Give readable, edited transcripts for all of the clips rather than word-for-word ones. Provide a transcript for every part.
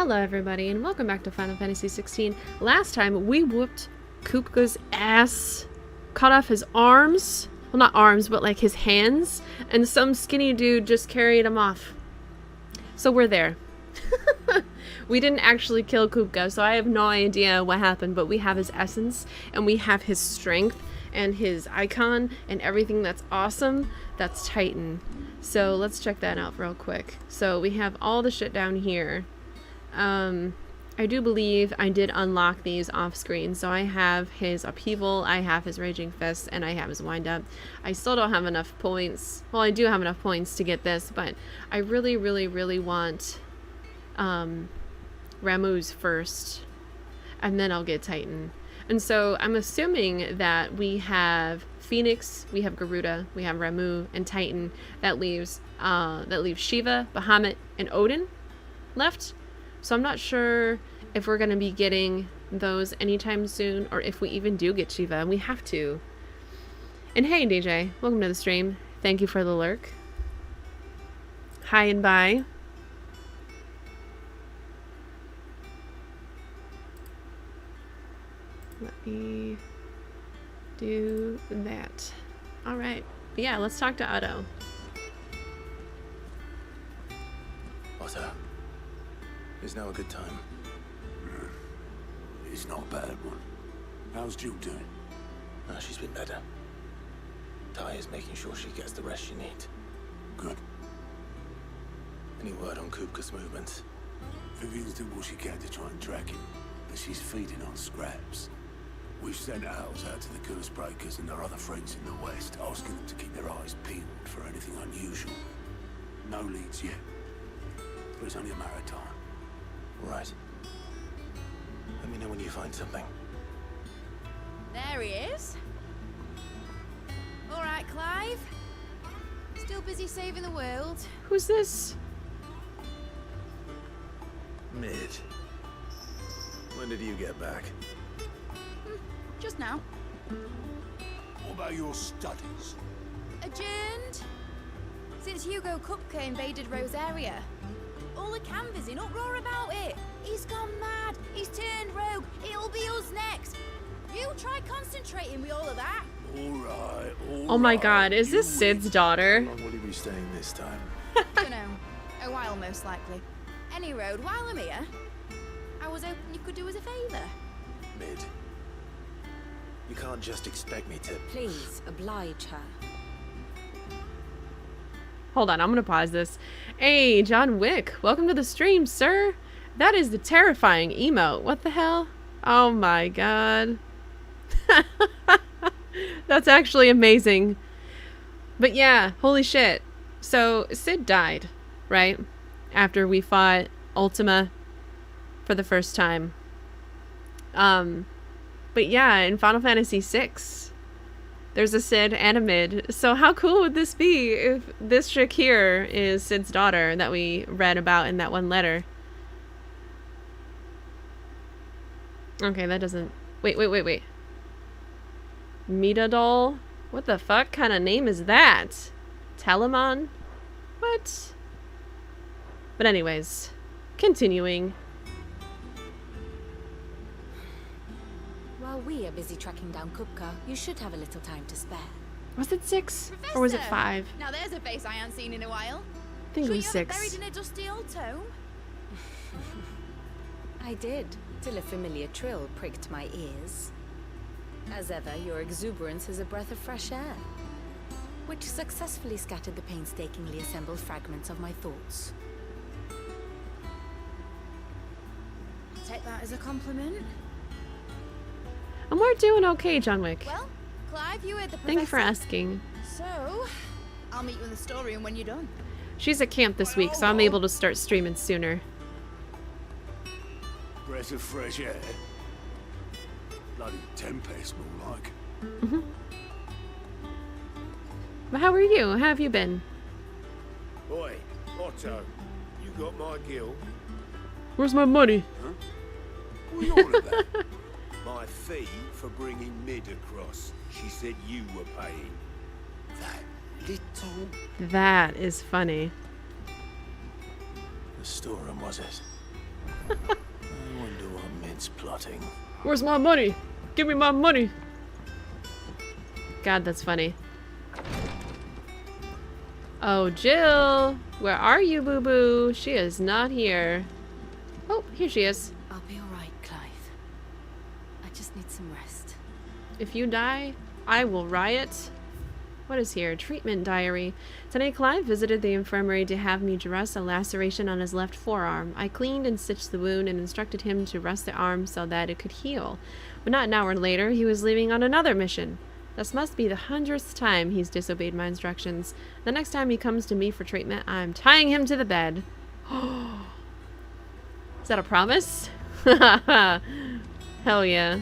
Hello everybody and welcome back to Final Fantasy XVI. Last time we whooped Kupka's ass, cut off his arms, well not arms but like his hands, and some skinny dude just carried him off. So we're there. We didn't actually kill Kupka, so I have no idea what happened, but we have his essence and we have his strength and his icon and everything that's awesome. That's Titan. So let's check that out real quick. So we have all the shit down here. I do believe I did unlock these off screen. So I have his upheaval, I have his raging fist, and I have his wind up. I still don't have enough points. Well, I do have enough points to get this, but I really want Ramuh's first, and then I'll get Titan. And so I'm assuming that we have Phoenix, we have Garuda, we have Ramuh, and Titan. That leaves Shiva, Bahamut, and Odin left. So I'm not sure if we're going to be getting those anytime soon, or if we even do get Shiva, and we have to. And hey DJ, welcome to the stream. Thank you for the lurk. Hi and bye. Let me do that. Alright. Yeah, let's talk to Otto. Otto, is now a good time? It's not a bad one. How's Jill doing? Oh, she's been better. Ty is making sure she gets the rest she needs. Good. Any word on Kupka's movements? Vivian's doing what she can to try and track him, but she's feeding on scraps. We've sent owls out to the curse breakers and their other friends in the west, asking them to keep their eyes peeled for anything unusual. No leads yet, but it's only a matter of time. Right. Let me know when you find something. There he is. All right, Clive. Still busy saving the world. Who's this? Mid. When did you get back? Just now. What about your studies? Adjourned. Since Hugo Kupka invaded Rosaria. All the canvas in uproar about it. He's gone mad. He's turned rogue. It'll be us next. You try concentrating with all of that. All right. Oh my god, is this Sid's daughter? How long will he be staying this time? Dunno. A while most likely. Any road, while I'm here, I was hoping you could do us a favour. Mid. You can't just expect me to... Please, oblige her. Hold on, I'm gonna pause this. Hey, John Wick, welcome to the stream, sir. That is the terrifying emote. What the hell? Oh my god. That's actually amazing. But yeah, holy shit. So, Sid died, right? After we fought Ultima for the first time. But yeah, in Final Fantasy VI, there's a Sid and a Mid. So how cool would this be if this chick here is Sid's daughter that we read about in that one letter? Okay, that doesn't... Wait. Metadol? What the fuck kind of name is that? Telemon? What? But anyways, continuing. While we are busy tracking down Kupka, you should have a little time to spare. Was it 6? Professor, Or was it 5? Now there's a face I haven't seen in a while. I think it was Sure you haven't 6. buried in a dusty old tome? I did, till a familiar trill pricked my ears. As ever, your exuberance is a breath of fresh air, which successfully scattered the painstakingly assembled fragments of my thoughts. Take that as a compliment. And we're doing okay, John Wick. Well, Clive, you heard the professor. Thank you for asking. So, I'll meet you in the storeroom when you're done. She's at camp this week, so I'm able to start streaming sooner. Breath of fresh air. Bloody tempest, more like. But how are you? How have you been? Oi, Otto, you got my gill? Where's my money? What are you on about? My fee for bringing Mid across. She said you were paying. That little... That is funny. The storeroom, was it? I wonder what Mid's plotting. Where's my money? Give me my money. God, that's funny. Oh, Jill. Where are you, boo-boo? She is not here. Oh, here she is. I'll be alright, Clive. I just need some rest. If you die, I will riot. What is here? Treatment diary. Today, Clive visited the infirmary to have me dress a laceration on his left forearm. I cleaned and stitched the wound and instructed him to rest the arm so that it could heal. But not an hour later, he was leaving on another mission. This must be the 100th time he's disobeyed my instructions. The next time he comes to me for treatment, I'm tying him to the bed. Is that a promise? Hell yeah.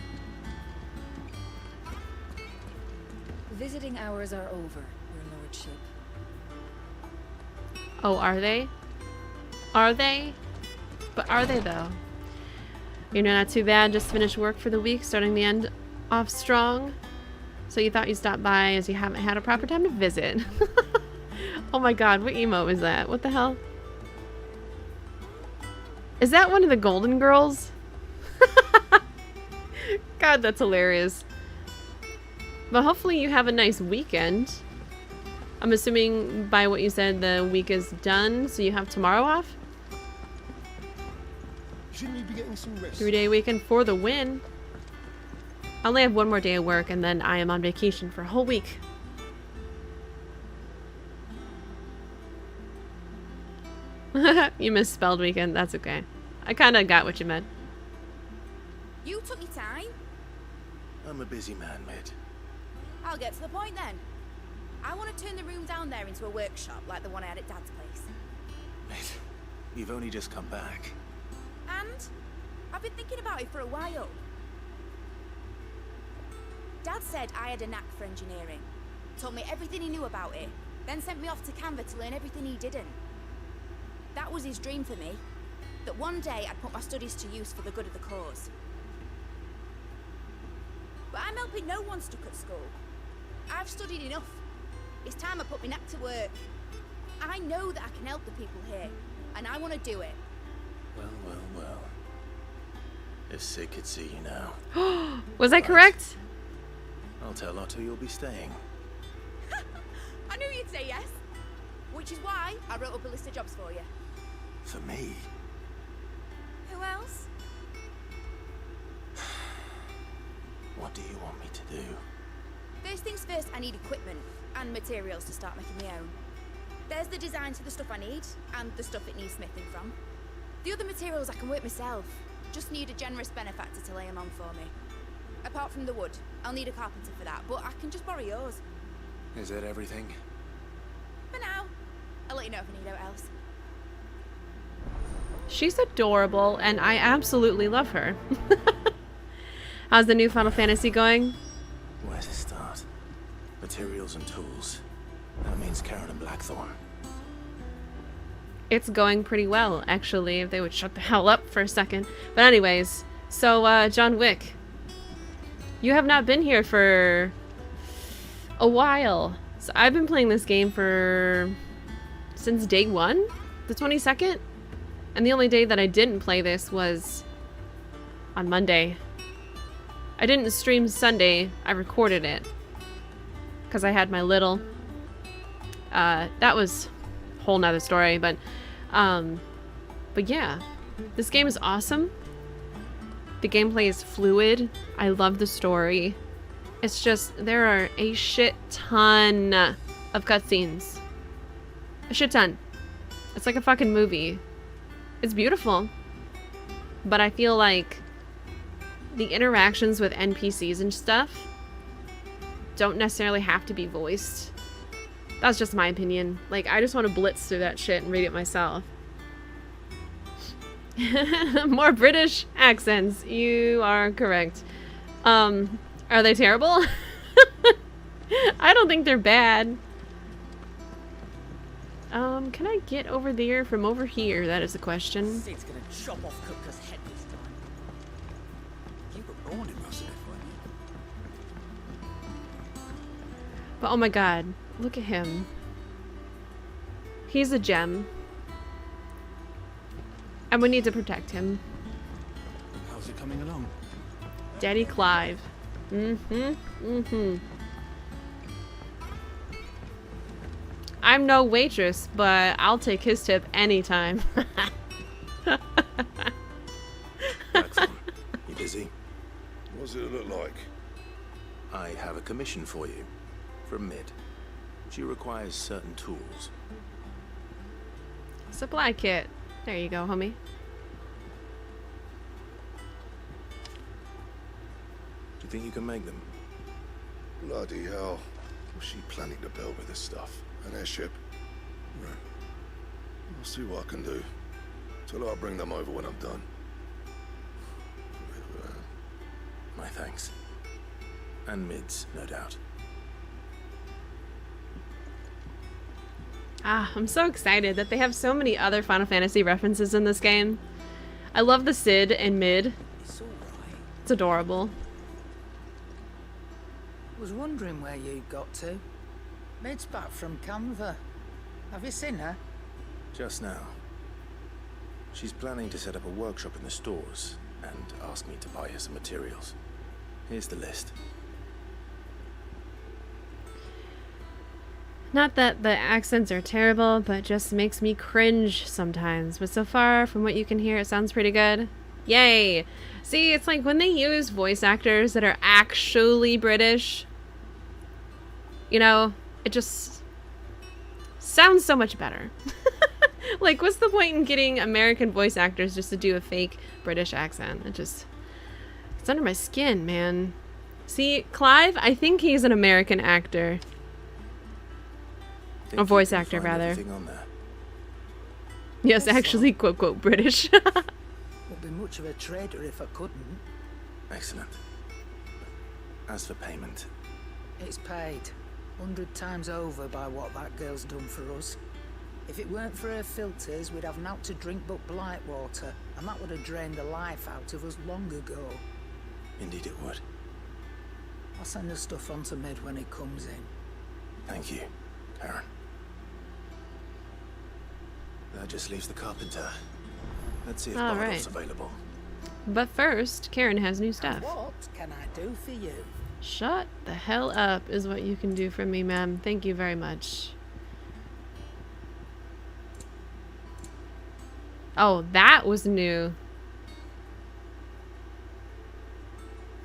Visiting hours are over, Your Lordship. Oh, are they? Are they? But are they, though? You know, not too bad. Just finished work for the week, starting the end off strong. So you thought you'd stop by as you haven't had a proper time to visit. Oh my god, what emo is that? What the hell? Is that one of the Golden Girls? God, that's hilarious. But hopefully you have a nice weekend. I'm assuming by what you said the week is done, so you have tomorrow off? Shouldn't you be getting some rest? 3-day weekend for the win. I only have one more day of work and then I am on vacation for a whole week. You misspelled weekend, that's okay. I kinda got what you meant. You took your time. I'm a busy man, Mid. I'll get to the point then. I want to turn the room down there into a workshop like the one I had at Dad's place. Mid, you've only just come back. And I've been thinking about it for a while. Dad said I had a knack for engineering. Told me everything he knew about it. Then sent me off to Canva to learn everything he didn't. That was his dream for me. That one day I'd put my studies to use for the good of the cause. But I'm helping no one stuck at school. I've studied enough. It's time I put my knack to work. I know that I can help the people here, and I want to do it. Well, well, well. If Sid could see you now. Was I correct? I'll tell Otto you'll be staying. I knew you'd say yes. Which is why I wrote up a list of jobs for you. For me? Who else? What do you want me to do? First things first, I need equipment and materials to start making my own. There's the designs for the stuff I need, and the stuff it needs smithing from. The other materials I can work myself. Just need a generous benefactor to lay them on for me. Apart from the wood, I'll need a carpenter for that, but I can just borrow yours. Is that everything? For now. I'll let you know if I need out else. She's adorable, and I absolutely love her. How's the new Final Fantasy going? Where to start? Materials and tools. That means Karen and Blackthorn. It's going pretty well, actually, if they would shut the hell up for a second. But anyways, so, John Wick. You have not been here for a while. So I've been playing this game since day one, the 22nd. And the only day that I didn't play this was on Monday. I didn't stream Sunday, I recorded it. Because I had my little. That was a whole nother story, but yeah. This game is awesome. The gameplay is fluid. I love the story. It's just, there are a shit ton of cutscenes. A shit ton. It's like a fucking movie. It's beautiful. But I feel like the interactions with NPCs and stuff don't necessarily have to be voiced. That's just my opinion. Like, I just want to blitz through that shit and read it myself. More British accents. You are correct. Are they terrible? I don't think they're bad. Can I get over there from over here? That is the question. Sid's gonna chop off Kupka's head this time. You were born in Russell, But oh my god, look at him. He's a gem. And we need to protect him. How's it coming along? Daddy Clive. I'm no waitress, but I'll take his tip anytime. Excellent. You busy? What does it look like? I have a commission for you. From Mid. She requires certain tools. Supply kit. There you go, homie. Do you think you can make them? Bloody hell. What's she planning to build with this stuff? An airship? Right. I'll see what I can do. Tell her I'll bring them over when I'm done. My thanks. And Mid's, no doubt. Ah, I'm so excited that they have so many other Final Fantasy references in this game. I love the Cid and Mid. It's all right. It's adorable. Was wondering where you got to. Mid's back from Canva. Have you seen her? Just now. She's planning to set up a workshop in the stores and asked me to buy her some materials. Here's the list. Not that the accents are terrible, but just makes me cringe sometimes. But so far, from what you can hear, it sounds pretty good. Yay! See, it's like when they use voice actors that are actually British, you know, it just sounds so much better. Like, what's the point in getting American voice actors just to do a fake British accent? It's under my skin, man. See, Clive, I think he's an American actor. Think A voice you can actor, find rather. everything on there? Yes, Yes, actually, quote, quote, British. Wouldn't be much of a trader if I couldn't. Excellent. As for payment, It's paid 100 times over by what that girl's done for us. If it weren't for her filters, we'd have naught to drink but blight water, and that would have drained the life out of us long ago. indeed it would. I'll send the stuff on to Mid when he comes in. Thank you, Karen. That just leaves the carpenter. Let's see if All Bardolph's right. available. But first, Karen has new stuff. What can I do for you? Shut the hell up is what you can do for me, ma'am. Thank you very much. Oh, that was new.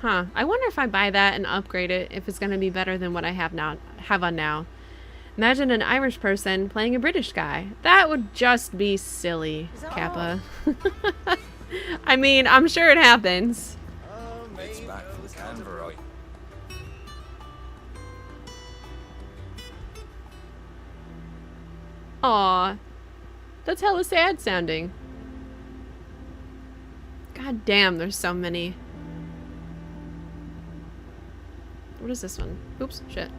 Huh. I wonder if I buy that and upgrade it, if it's going to be better than what I have on now. Imagine an Irish person playing a British guy. That would just be silly, Kappa. I mean, I'm sure it happens. It's back from Canberra. Aw. That's hella sad sounding. God damn, there's so many. What is this one? Oops, shit.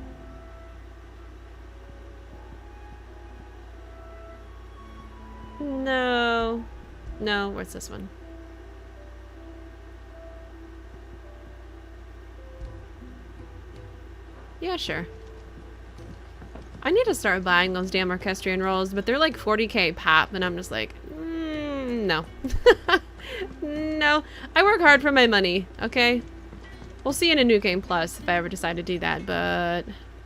No. No, where's this one? Yeah, sure. I need to start buying those damn orchestrion rolls, but they're like 40k pop, and I'm just like, no. No. I work hard for my money, okay? We'll see in a New Game Plus if I ever decide to do that, but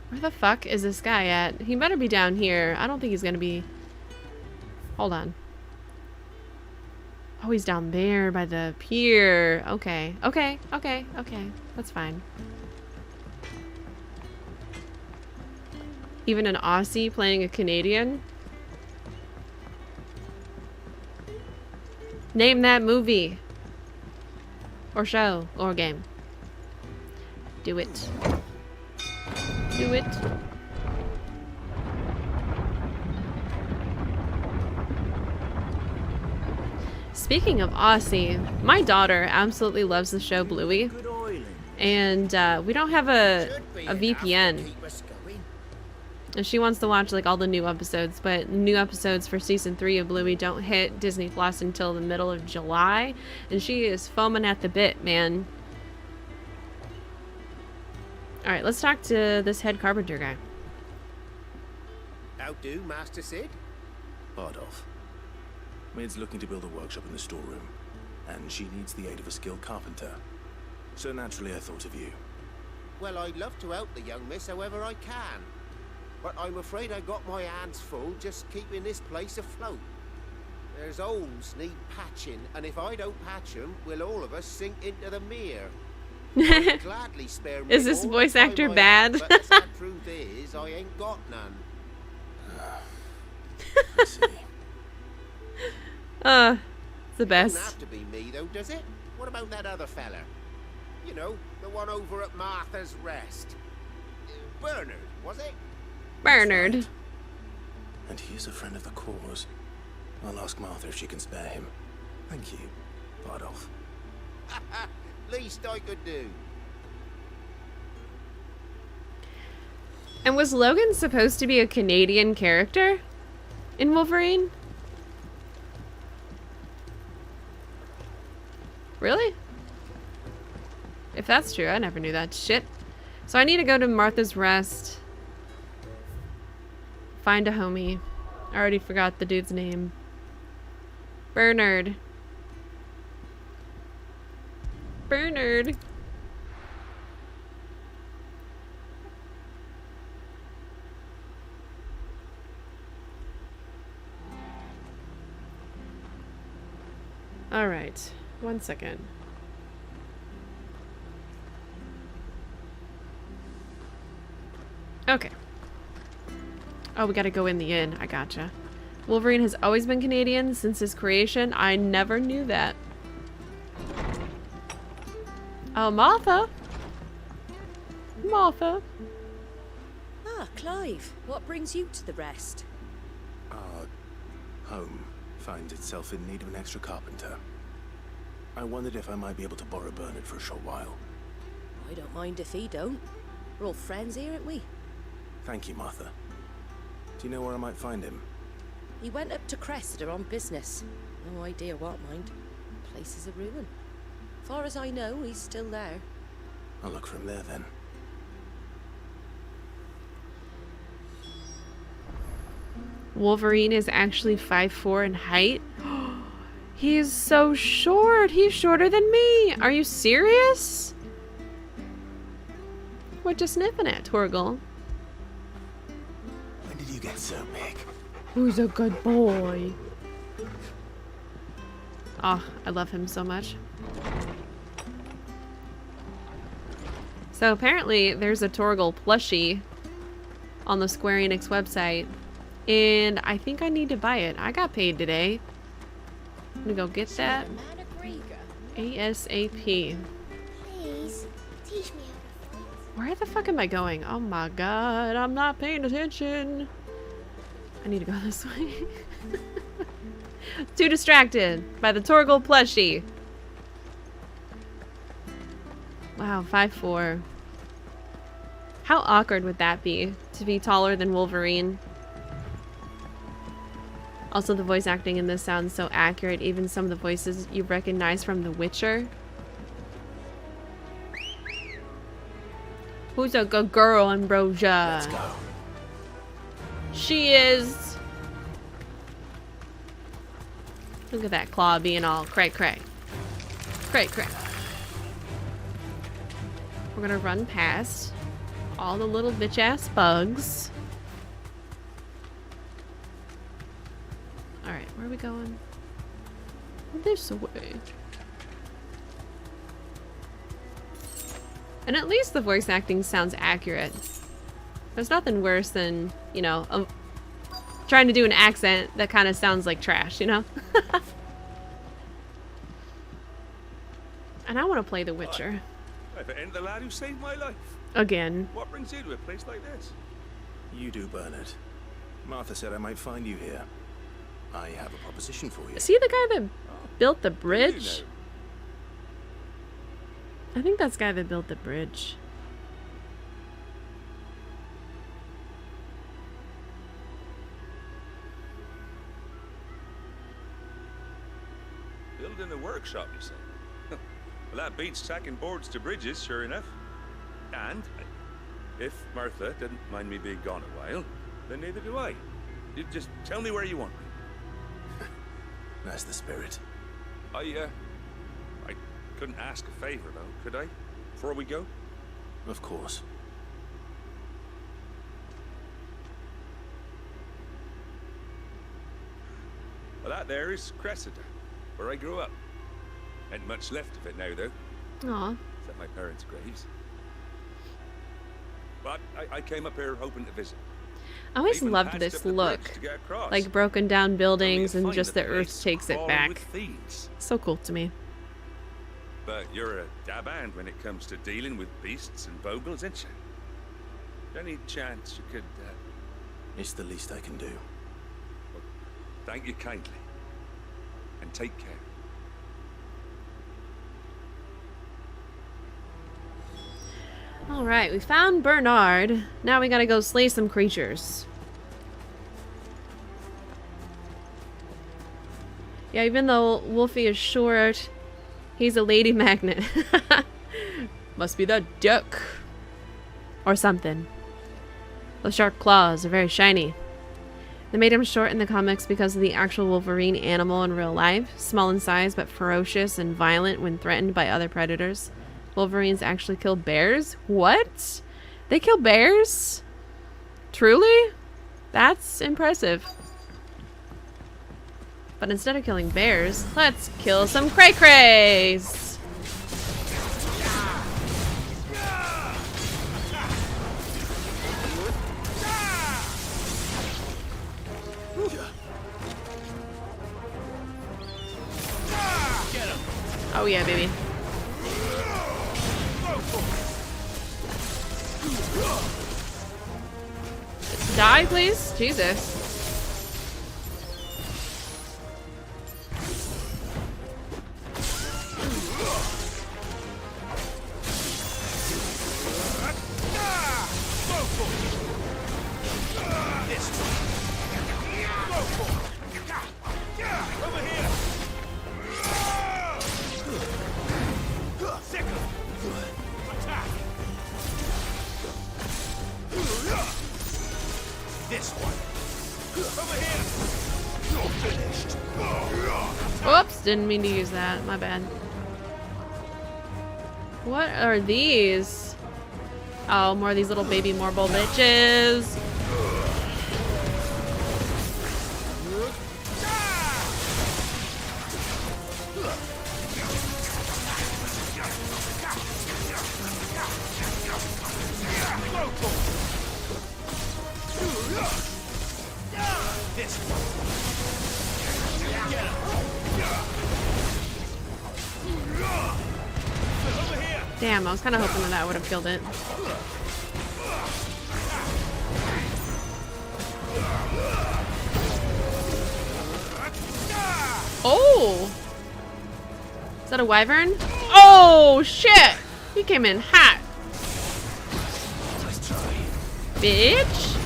where the fuck is this guy at? He better be down here. I don't think he's gonna be... Hold on. Oh, he's down there by the pier. Okay. Okay. Okay. Okay. That's fine. Even an Aussie playing a Canadian? Name that movie. Or show. Or game. Do it. Do it. Speaking of Aussie, my daughter absolutely loves the show Bluey. Good oiling. And we don't have a VPN. Keep us going. And she wants to watch like all the new episodes, but new episodes for season 3 of Bluey don't hit Disney Plus until the middle of July, and she is foaming at the bit, man. All right, let's talk to this head carpenter guy. How do, Master Sid? Bardolph. Mid's looking to build a workshop in the storeroom, and she needs the aid of a skilled carpenter. So naturally I thought of you. Well, I'd love to help the young miss however I can. But I'm afraid I got my hands full just keeping this place afloat. There's holes need patching, and if I don't patch them, will all of us sink into the mere. I'd gladly spare me Is this all voice the time actor I bad? have, but the sad truth is, I ain't got none. I see. It's the It best. doesn't have to be me, though, does it? What about that other fella? You know, the one over at Martha's Rest. Bernard, was it? Bernard. Right. And he is a friend of the cause. I'll ask Martha if she can spare him. Thank you, Bardolph. Least I could do. And was Logan supposed to be a Canadian character in Wolverine? Really? If that's true, I never knew that shit. So I need to go to Martha's Rest. Find a homie. I already forgot the dude's name. Bernard. Bernard. All right. 1 second. Okay. Oh, we gotta go in the inn. I gotcha. Wolverine has always been Canadian since his creation. I never knew that. Oh, Martha. Martha. Ah, Clive. What brings you to the Rest? Our home finds itself in need of an extra carpenter. I wondered if I might be able to borrow Bernard for a short while. I don't mind if he don't. We're all friends here, aren't we? Thank you, Martha. Do you know where I might find him? He went up to Cressida on business. No idea what, mind. Place is a ruin. Far as I know, he's still there. I'll look for him there then. Wolverine is actually 5'4" in height. He's so short. He's shorter than me. Are you serious? What you sniffing at, Torgal? When did you get so big? Who's a good boy? Oh, I love him so much. So apparently there's a Torgal plushie on the Square Enix website, and I think I need to buy it. I got paid today. I'm gonna go get that ASAP. Please, teach me how to fight. Where the fuck am I going? Oh my god, I'm not paying attention. I need to go this way. Too distracted by the Torgal plushie. Wow, 5'4". How awkward would that be, to be taller than Wolverine? Also, the voice acting in this sounds so accurate, even some of the voices you recognize from The Witcher. Who's a good girl, Ambrosia? Let's go. She is. Look at that claw being all cray cray. Cray cray. We're gonna run past all the little bitch ass bugs. Alright, where are we going? This way. And at least the voice acting sounds accurate. There's nothing worse than, you know, trying to do an accent that kind of sounds like trash, you know? And I want to play The Witcher. I've ended the lad who saved my life. Again. What brings you to a place like this? You do, Bernard. Martha said I might find you here. I have a proposition for you. Is he the guy that built the bridge? I think that's the guy that built the bridge. Building a workshop, you say? Well, that beats tacking boards to bridges, sure enough. And if Martha didn't mind me being gone a while, then neither do I. You just tell me where you want me. That's the spirit. I couldn't ask a favor, though, could I? Before we go? Of course. Well, that there is Cressida, where I grew up. Ain't much left of it now, though. Aw. Except my parents' graves. But I came up here hoping to visit. I always Even loved patched this up the look. bridge to get across. Like broken down buildings Only to and find just the the earth place takes it crawling back. with thieves. So cool to me. But you're a dab hand when it comes to dealing with beasts and bogles, ain't you? Any chance you could, It's the least I can do. thank you kindly. And take care. Alright, we found Bernard. Now we gotta go slay some creatures. Yeah, even though Wolfie is short, he's a lady magnet. Must be that duck. Or something. The sharp claws are very shiny. They made him short in the comics because of the actual Wolverine animal in real life. Small in size, but ferocious and violent when threatened by other predators. Wolverines actually kill bears? What? They kill bears? Truly? That's impressive. But instead of killing bears, let's kill some cray-crays! Oh yeah, baby. Die, please? Jesus. Oops, didn't mean to use that. My bad. What are these? Oh, more of these little baby marble bitches. Damn, I was kind of hoping that would have killed it. Oh! Is that a wyvern? Oh, shit! He came in hot. Bitch!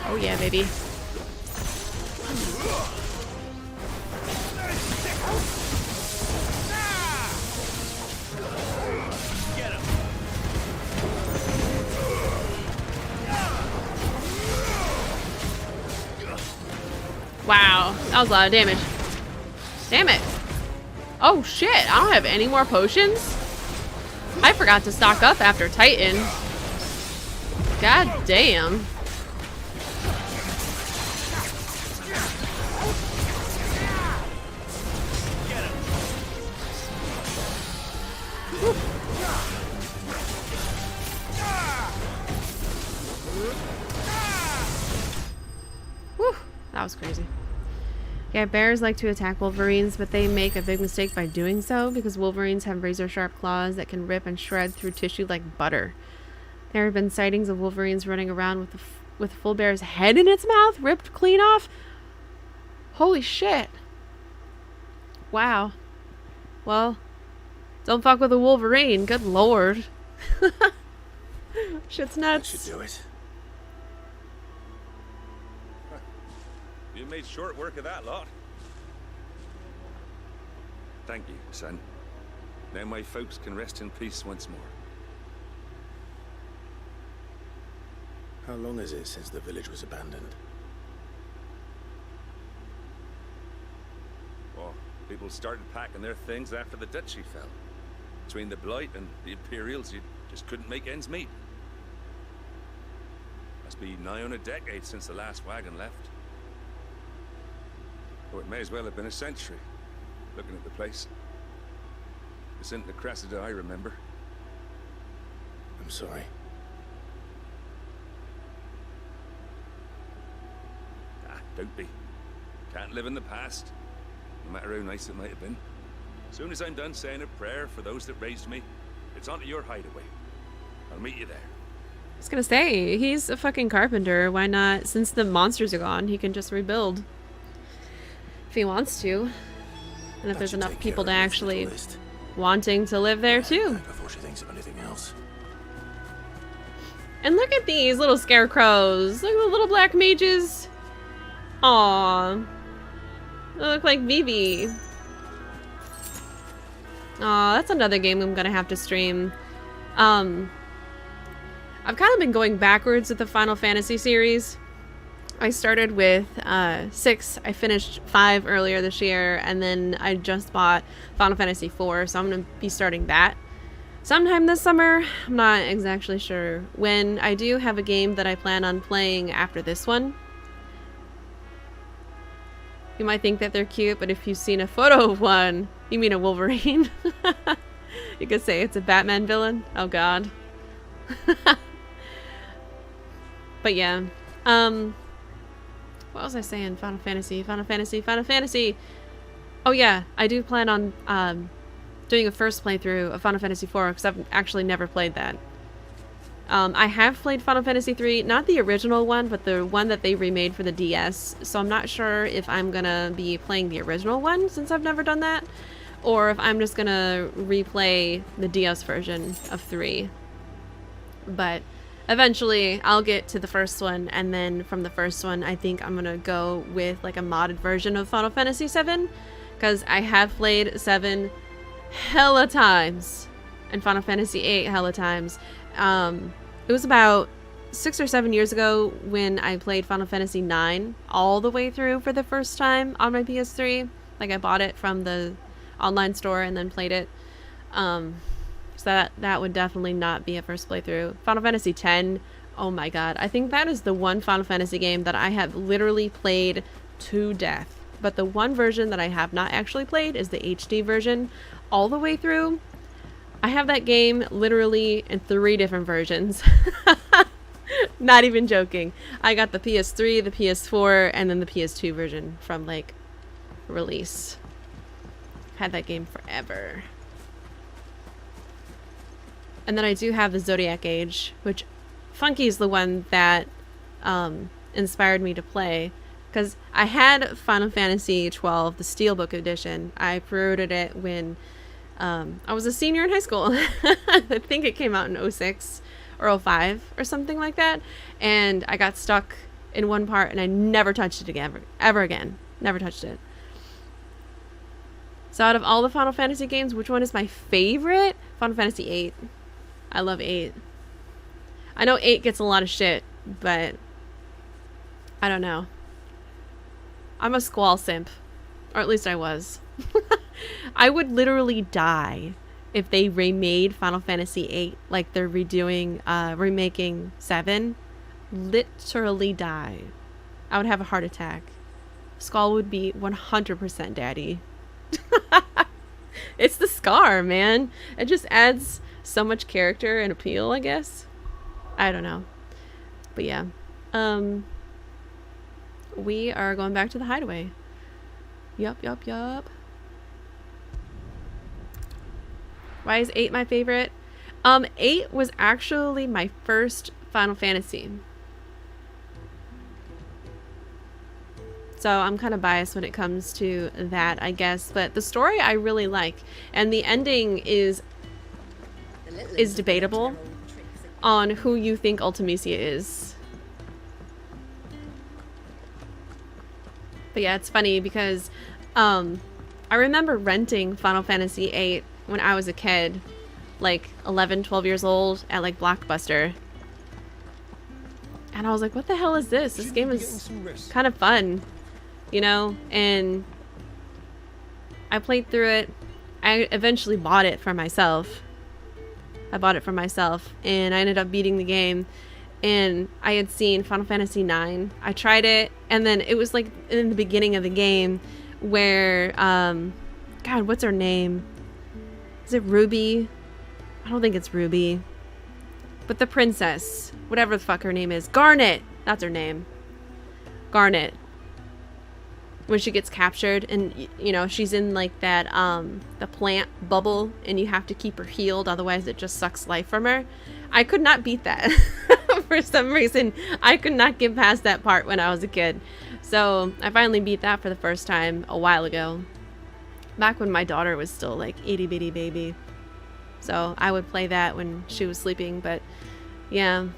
Oh yeah, baby. Wow, that was a lot of damage. Damn it. Oh shit, I don't have any more potions? I forgot to stock up after Titan. God damn. Whew, that was crazy. Yeah, bears like to attack wolverines, but they make a big mistake by doing so because wolverines have razor-sharp claws that can rip and shred through tissue like butter. There have been sightings of wolverines running around with a full bear's head in its mouth, ripped clean off. Holy shit. Wow. Well, don't fuck with a wolverine. Good lord. Shit's nuts. That should do it. You made short work of that lot. Thank you, son. Now my folks can rest in peace once more. How long is it since the village was abandoned? Well, people started packing their things after the duchy fell. Between the Blight and the Imperials, you just couldn't make ends meet. Must be nigh on a decade since the last wagon left. Or it may as well have been a century, looking at the place. This isn't the Cressida I remember. I'm sorry. Ah, don't be. Can't live in the past, no matter how nice it might have been. As soon as I'm done saying a prayer for those that raised me, it's onto your hideaway. I'll meet you there. I was gonna say, he's a fucking carpenter. Why not? Since the monsters are gone, he can just rebuild. If he wants to. And if there's enough people to actually wanting to live there too. Before she thinks of anything else. And look at these little scarecrows. Look at the little black mages. Aww. They look like Vivi. Aw, that's another game I'm gonna have to stream. I've kind of been going backwards with the Final Fantasy series. I started with 6, I finished 5 earlier this year, and then I just bought Final Fantasy 4, so I'm gonna be starting that sometime this summer. I'm not exactly sure when. I do have a game that I plan on playing after this one. You might think that they're cute, but if you've seen a photo of one, you mean a Wolverine. You could say it's a Batman villain. Oh god. But yeah. What was I saying? Final Fantasy. Oh yeah, I do plan on doing a first playthrough of Final Fantasy 4 because I've actually never played that. I have played Final Fantasy 3, not the original one, but the one that they remade for the DS, so I'm not sure if I'm gonna be playing the original one since I've never done that, or if I'm just gonna replay the DS version of 3. But eventually I'll get to the first one, and then from the first one I think I'm gonna go with like a modded version of Final Fantasy 7, because I have played 7 hella times and Final Fantasy 8 hella times. It was about 6 or 7 years ago when I played Final Fantasy 9 all the way through for the first time on my PS3. Like, I bought it from the online store and then played it. So that would definitely not be a first playthrough. Final Fantasy 10, oh my god. I think that is the one Final Fantasy game that I have literally played to death. But the one version that I have not actually played is the HD version all the way through. I have that game literally in 3 different versions. Not even joking. I got the PS3, the PS4, and then the PS2 version from like release. Had that game forever. And then I do have the Zodiac Age, which Funky's the one that inspired me to play. Because I had Final Fantasy 12, the Steelbook edition. I pre-ordered it when I was a senior in high school. I think it came out in 06 or 05 or something like that. And I got stuck in one part and I never touched it again, ever again. Never touched it. So out of all the Final Fantasy games, which one is my favorite? Final Fantasy 8. I love 8. I know 8 gets a lot of shit, but I don't know. I'm a Squall simp. Or at least I was. I would literally die if they remade Final Fantasy 8 like they're redoing, remaking 7. Literally die. I would have a heart attack. Squall would be 100% daddy. It's the scar, man. It just adds so much character and appeal, I guess. I don't know. But yeah. We are going back to the hideaway. Yup. Why is 8 my favorite? 8 was actually my first Final Fantasy. So I'm kind of biased when it comes to that, I guess. But the story I really like. And the ending is debatable on who you think Ultimecia is. But yeah, it's funny because I I remember renting Final Fantasy VIII when I was a kid, like 11, 12 years old at like Blockbuster. And I was like, what the hell is this? This game is kind of fun, you know? And I played through it. I eventually bought it for myself. And I ended up beating the game. And I had seen Final Fantasy IX. I tried it, and then it was like in the beginning of the game where, God, what's her name? Is it Ruby? I don't think it's Ruby. But the princess, whatever the fuck her name is. Garnet! That's her name. Garnet. When she gets captured, and, you know, she's in like that, the plant bubble, and you have to keep her healed, otherwise it just sucks life from her. I could not beat that. For some reason, I could not get past that part when I was a kid. So I finally beat that for the first time a while ago. Back when my daughter was still like itty bitty baby. So I would play that when she was sleeping, but yeah.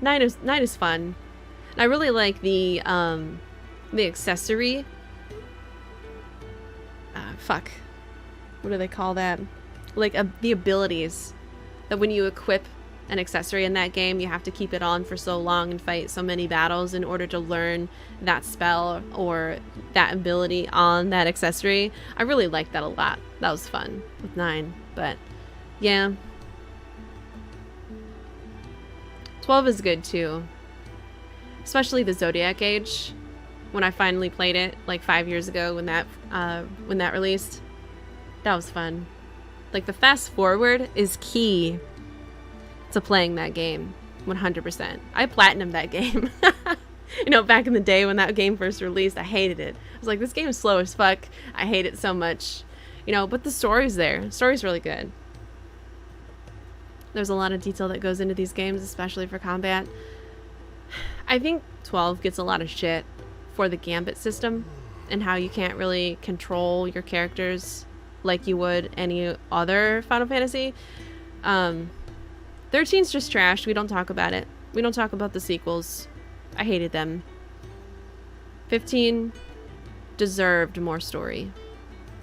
Night is fun. And I really like the accessory. Fuck. What do they call that? Like the abilities. That when you equip an accessory in that game, you have to keep it on for so long and fight so many battles in order to learn that spell or that ability on that accessory. I really liked that a lot. That was fun with 9, but yeah. 12 is good too. Especially the Zodiac Age. When I finally played it like 5 years ago when that released. That was fun. Like the fast forward is key to playing that game. 100%. I platinumed that game. You know, back in the day when that game first released, I hated it. I was like, this game is slow as fuck. I hate it so much. You know, but the story's there. The story's really good. There's a lot of detail that goes into these games, especially for combat. I think 12 gets a lot of shit for the gambit system and how you can't really control your characters like you would any other Final Fantasy. 13's just trash. We don't talk about it. We don't talk about the sequels. I hated them. 15 deserved more story.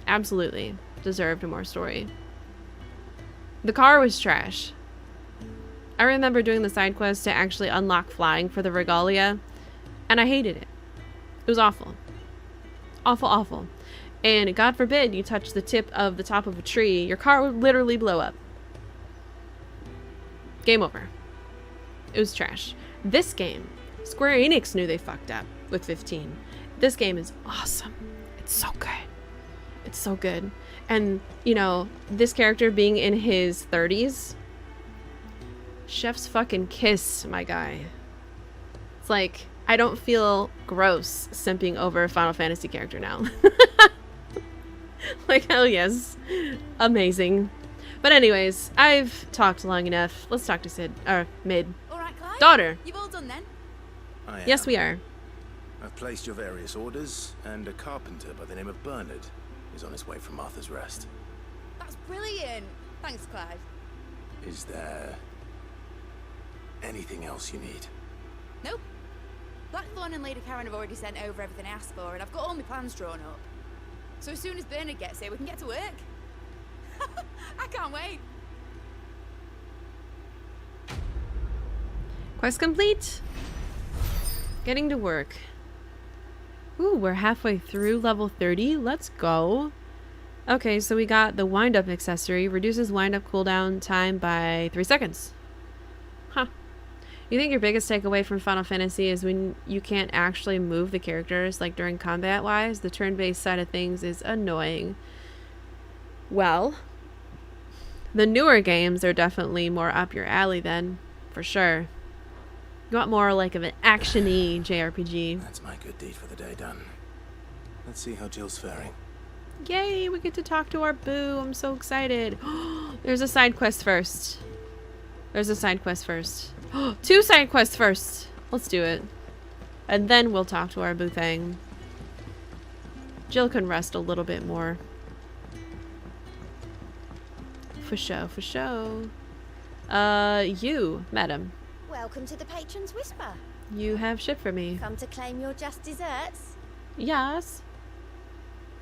Absolutely deserved more story. The car was trash. I remember doing the side quest to actually unlock flying for the regalia, and I hated it. It was awful. Awful, awful. And God forbid you touch the tip of the top of a tree, your car would literally blow up. Game over. It was trash. This game, Square Enix knew they fucked up with 15. This game is awesome. It's so good. It's so good. And, you know, this character being in his 30s, chef's fucking kiss, my guy. It's like, I don't feel gross simping over a Final Fantasy character now. Like, hell yes. Amazing. But anyways, I've talked long enough. Let's talk to Sid. Or, Mid. Alright, Clive. Daughter. You've all done then? I am. Yes, we are. I've placed your various orders, and a carpenter by the name of Bernard is on his way from Arthur's Rest. That's brilliant. Thanks, Clive. Is there anything else you need? Nope. Blackthorn and Lady Karen have already sent over everything I asked for, and I've got all my plans drawn up. So as soon as Bernard gets here, we can get to work. I can't wait. Quest complete. Getting to work. Ooh, we're halfway through level 30. Let's go. Okay, so we got the wind-up accessory. Reduces wind-up cooldown time by 3 seconds. Huh. You think your biggest takeaway from Final Fantasy is when you can't actually move the characters, like during combat-wise? The turn-based side of things is annoying. Well, the newer games are definitely more up your alley then, for sure. You want more like of an action-y JRPG. That's my good deed for the day done. Let's see how Jill's faring. Yay, we get to talk to our boo. I'm so excited. There's a side quest first. There's a side quest first. 2 side quests first. Let's do it. And then we'll talk to our boo thing. Jill can rest a little bit more. For show, for show. You, madam. Welcome to the Patron's Whisper. You have shit for me. Come to claim your just desserts? Yes.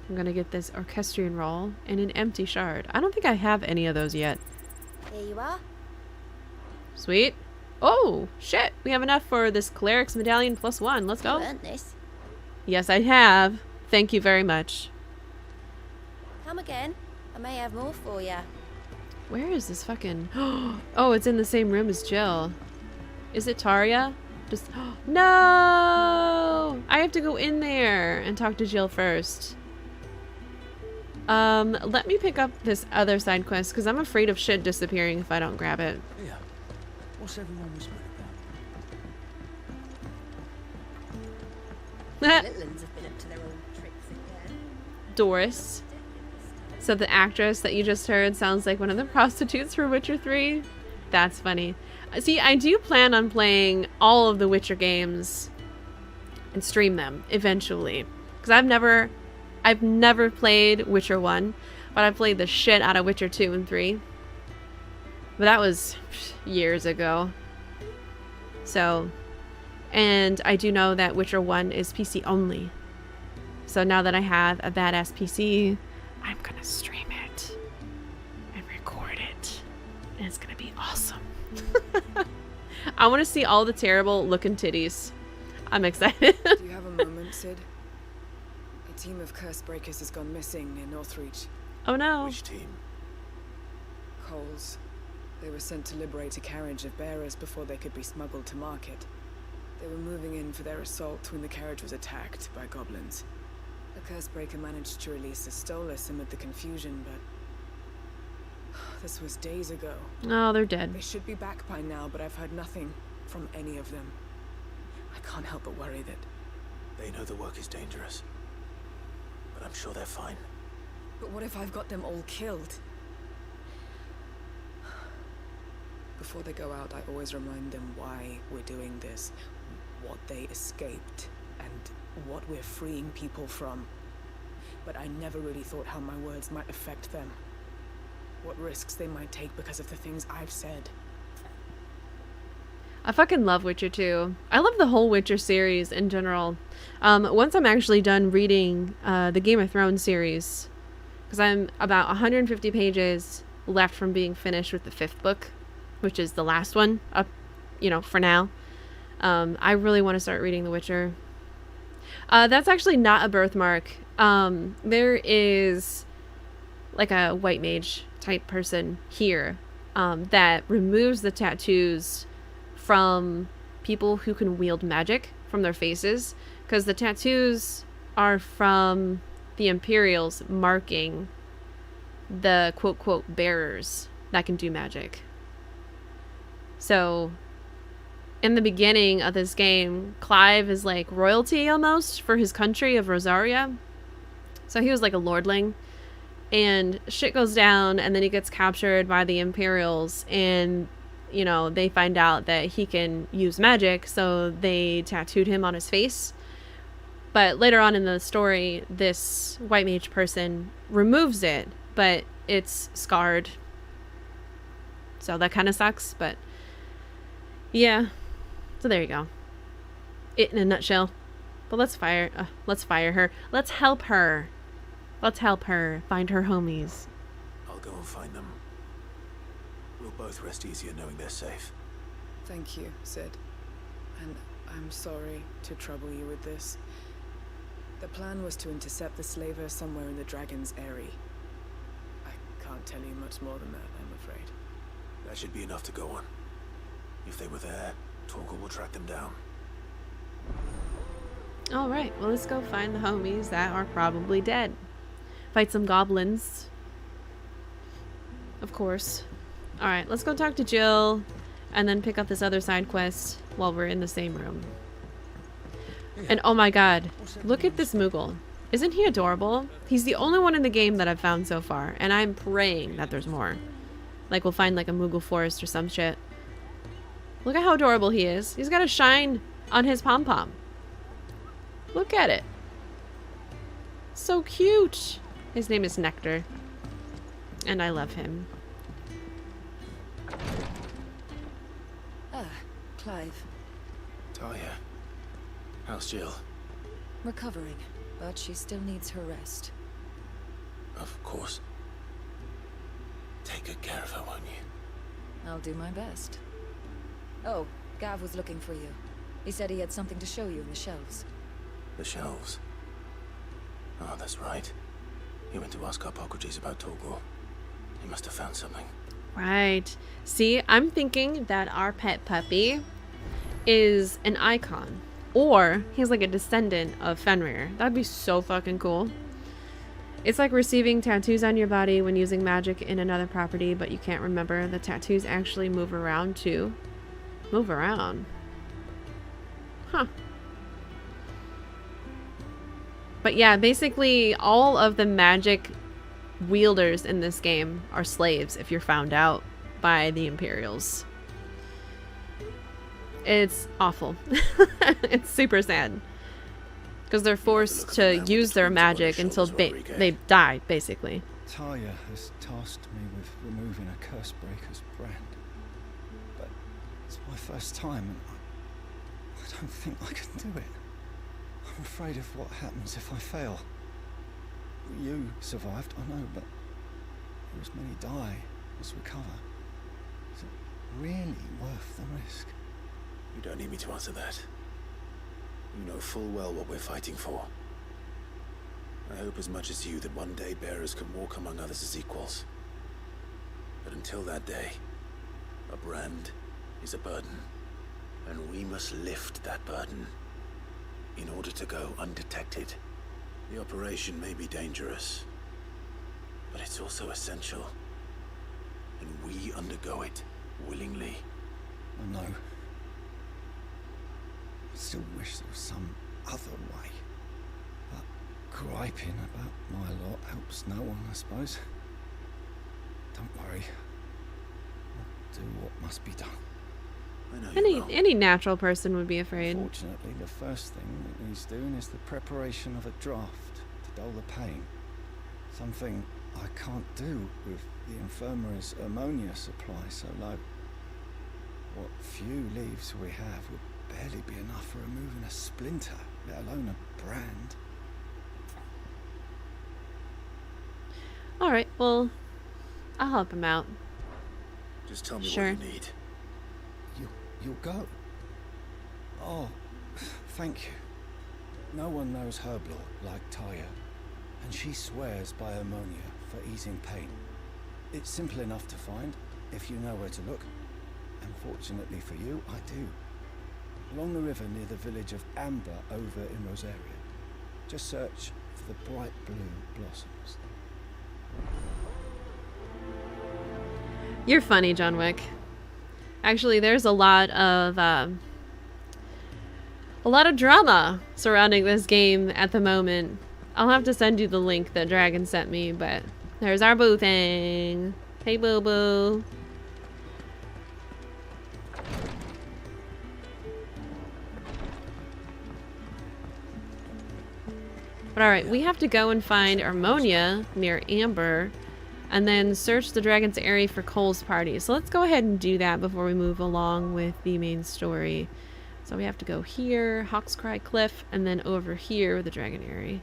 I'm gonna get this orchestrion roll and an empty shard. I don't think I have any of those yet. Here you are. Sweet. Oh, shit. We have enough for this cleric's medallion +1. Let's go. You earned this. Yes, I have. Thank you very much. Come again. I may have more for ya. Where is this fucking... Oh, it's in the same room as Jill. Is it Tarya? Just... No! I have to go in there and talk to Jill first. Let me pick up this other side quest because I'm afraid of shit disappearing if I don't grab it. Yeah. What's everyone whispering about? Littlands have been up to their old tricks again. Doris. So the actress that you just heard sounds like one of the prostitutes for Witcher 3. That's funny. See, I do plan on playing all of the Witcher games and stream them eventually. Because I've never played Witcher 1, but I played the shit out of Witcher 2 and 3. But that was years ago. So, and I do know that Witcher 1 is PC only. So now that I have a badass PC, I'm gonna stream it and record it. And it's gonna be awesome. I want to see all the terrible looking titties. I'm excited. Do you have a moment, Sid? A team of curse breakers has gone missing near Northreach. Oh no. Which team? Coles. They were sent to liberate a carriage of bearers before they could be smuggled to market. They were moving in for their assault when the carriage was attacked by goblins. The curse breaker managed to release a Stolas amid the confusion, but this was days ago. Oh, they're dead. They should be back by now, but I've heard nothing from any of them. I can't help but worry that... They know the work is dangerous. But I'm sure they're fine. But what if I've got them all killed? Before they go out, I always remind them why we're doing this, what they escaped, and what we're freeing people from. But I never really thought how my words might affect them. What risks they might take because of the things I've said. I fucking love Witcher 2. I love the whole Witcher series in general. Once I'm actually done reading the Game of Thrones series, because I'm about 150 pages left from being finished with the 5th book, which is the last one up, for now. I really want to start reading The Witcher. That's actually not a birthmark. There is like a white mage type person here that removes the tattoos from people who can wield magic from their faces, because the tattoos are from the Imperials marking the quote bearers that can do magic. So in the beginning of this game, Clive is like royalty almost for his country of Rosaria. So he was like a lordling, and shit goes down, and then he gets captured by the Imperials, and they find out that he can use magic, so they tattooed him on his face. But later on in the story, this white mage person removes it, but it's scarred. So that kind of sucks, but yeah. So there you go. It in a nutshell. But let's fire her. Let's help her. Let's help her find her homies. I'll go and find them. We'll both rest easier knowing they're safe. Thank you, Sid. And I'm sorry to trouble you with this. The plan was to intercept the slaver somewhere in the Dragon's Eyrie. I can't tell you much more than that, I'm afraid. That should be enough to go on. If they were there, Torgal will track them down. Alright, well, let's go find the homies that are probably dead. Fight some goblins. Of course. Alright, let's go talk to Jill, and then pick up this other side quest while we're in the same room. And oh my god, look at this Moogle. Isn't he adorable? He's the only one in the game that I've found so far, and I'm praying that there's more. Like we'll find like a Moogle forest or some shit. Look at how adorable he is. He's got a shine on his pom-pom. Look at it. So cute. His name is Nectar. And I love him. Ah, Clive. Talia. How's Jill? Recovering, but she still needs her rest. Of course. Take good care of her, won't you? I'll do my best. Oh, Gav was looking for you. He said he had something to show you in the shelves. The shelves. Oh, that's right. He went to ask Hippocrates about Torgor. He must have found something. Right. See, I'm thinking that our pet puppy is an icon. Or he's like a descendant of Fenrir. That'd be so fucking cool. It's like receiving tattoos on your body when using magic in another property, but you can't remember. The tattoos actually move around too. Move around. Huh. But yeah, basically all of the magic wielders in this game are slaves if you're found out by the Imperials. It's awful. It's super sad. Because they're forced to use their magic until they die, basically. Talia has tasked me with removing a Cursebreaker's brand. But it's my first time and I don't think I can do it. I'm afraid of what happens if I fail. You survived, I know, but as many die as recover. Is it really worth the risk? You don't need me to answer that. You know full well what we're fighting for. I hope as much as you that one day bearers can walk among others as equals. But until that day, a brand is a burden. And we must lift that burden in order to go undetected. The operation may be dangerous, but it's also essential. And we undergo it willingly. I know. I still wish there was some other way. But griping about my lot helps no one, I suppose. Don't worry. I'll do what must be done. I know Any natural person would be afraid. Fortunately, the first thing that needs doing is the preparation of a draft to dull the pain. Something I can't do with the infirmary's ammonia supply so low. What few leaves we have would barely be enough for removing a splinter, let alone a brand. Alright, well, I'll help him out. Just tell me Sure. what you need. You'll go? Oh, thank you. No one knows herb lore like Taya, and she swears by ammonia for easing pain. It's simple enough to find, if you know where to look. And fortunately for you, I do. Along the river near the village of Amber over in Rosaria. Just search for the bright blue blossoms. You're funny, John Wick. Actually, there's a lot of drama surrounding this game at the moment. I'll have to send you the link that Dragon sent me, but there's our boo thing. Hey, boo boo. But alright, we have to go and find Ammonia near Amber and then search the Dragon's Area for Cole's party. So let's go ahead and do that before we move along with the main story. So we have to go here, Hawkscry Cliff, and then over here with the Dragon Area.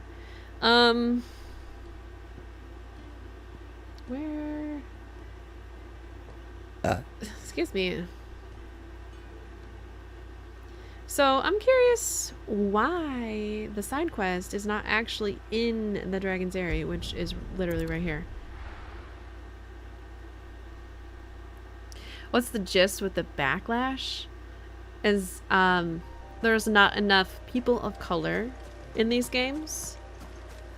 Where? Excuse me. So I'm curious why the side quest is not actually in the Dragon's Area, which is literally right here. What's the gist with the backlash? Is there's not enough people of color in these games,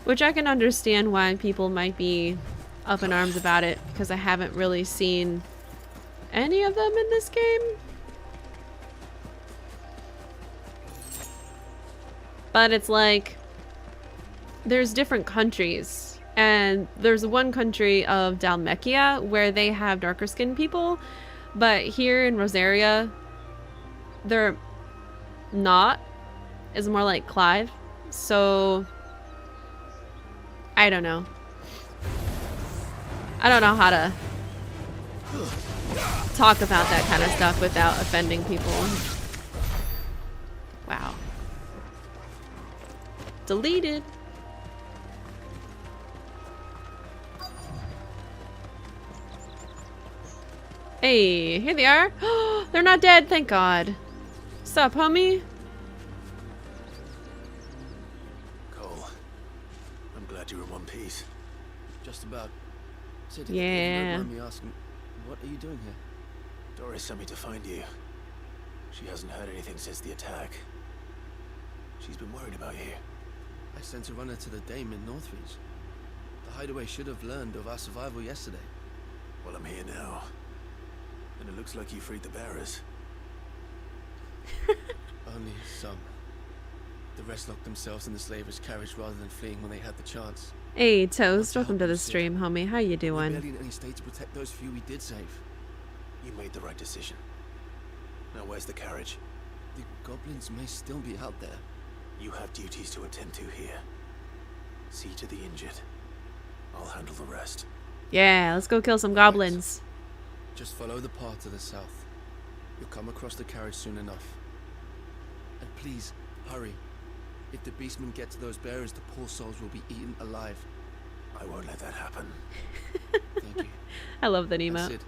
which I can understand why people might be up in arms about it, because I haven't really seen any of them in this game. But it's like there's different countries, and there's one country of Dalmekia where they have darker skinned people, but here in Rosaria they're not. It's more like Clive. So I don't know. I don't know how to talk about that kind of stuff without offending people. Wow. Deleted. Hey, here they are. They're not dead, thank God. Sup, homie? Cole, I'm glad you're in one piece. Just about. Sid, if you Yeah. don't mind me asking, what are you doing here? Doris sent me to find you. She hasn't heard anything since the attack. She's been worried about you. I sent a runner to the Dame in Northreach. The hideaway should have learned of our survival yesterday. Well, I'm here now. And it looks like you freed the bearers. Only some. The rest locked themselves in the slaver's carriage rather than fleeing when they had the chance. Hey, Toast. Want Welcome to the help, Sid. stream, homie. How you We're doing? barely in any state to protect those few we did save. You made the right decision. Now where's the carriage? The goblins may still be out there. You have duties to attend to here. See to the injured. I'll handle the rest. Yeah, let's go kill some goblins. Just follow the path to the south. You'll come across the carriage soon enough. And please, hurry. If the beastmen get to those bearers, the poor souls will be eaten alive. I won't let that happen. Thank you. I love that That's emote. it.